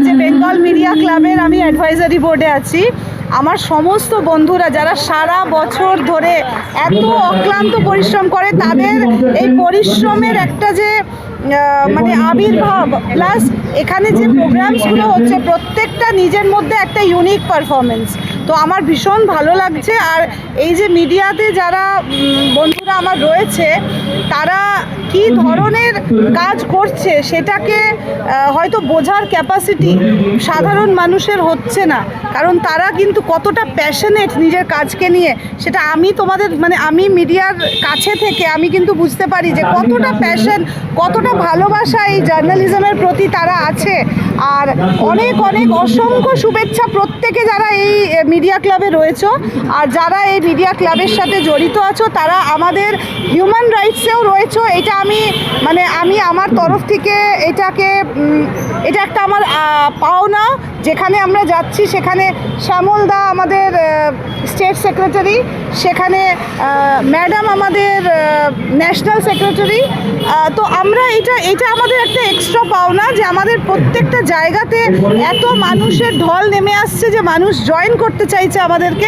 যে বেঙ্গল মিডিয়া ক্লাবের আমি অ্যাডভাইজারি বোর্ডে আছি। আমার সমস্ত বন্ধুরা যারা সারা বছর ধরে এত অক্লান্ত পরিশ্রম করে, তাদের এই পরিশ্রমের একটা যে মানে আবির্ভাব, প্লাস এখানে যে প্রোগ্রামসগুলো হচ্ছে প্রত্যেকটা নিজের মধ্যে একটা ইউনিক পারফরমেন্স। তো আমার ভীষণ ভালো লাগছে। আর এই যে মিডিয়াতে যারা বন্ধুরা আমার রয়েছে, তারা কি ধরনের কাজ করছে সেটাকে হয়তো বোঝার ক্যাপাসিটি সাধারণ মানুষের হচ্ছে না, কারণ তারা কিন্তু কতটা প্যাশনেট নিজের কাজকে নিয়ে, সেটা আমি তোমাদের মানে আমি মিডিয়ার কাছে থেকে আমি কিন্তু বুঝতে পারি যে কতটা প্যাশন, কতটা ভালোবাসা এই জার্নালিজমের প্রতি তারা আছে। আর অনেক অনেক অসংখ্য শুভেচ্ছা প্রত্যেকে যারা এই মিডিয়া ক্লাবে রয়েছে, আর যারা এই মিডিয়া ক্লাবের সাথে জড়িত আছো তারা আমাদের হিউম্যান রাইটসেও রয়েছে। এটা আমি আমার তরফ থেকে এটা একটা আমার পাওনা। যেখানে আমরা যাচ্ছি সেখানে শ্যামলদা আমাদের স্টেট সেক্রেটারি, সেখানে ম্যাডাম আমাদের ন্যাশনাল সেক্রেটারি। তো আমরা এটা আমাদের একটা এক্সট্রা পাওনা যে আমাদের প্রত্যেকটা জায়গাতে এত মানুষের ঢল নেমে আসছে যে মানুষ জয়েন করতে চাইছে আমাদেরকে।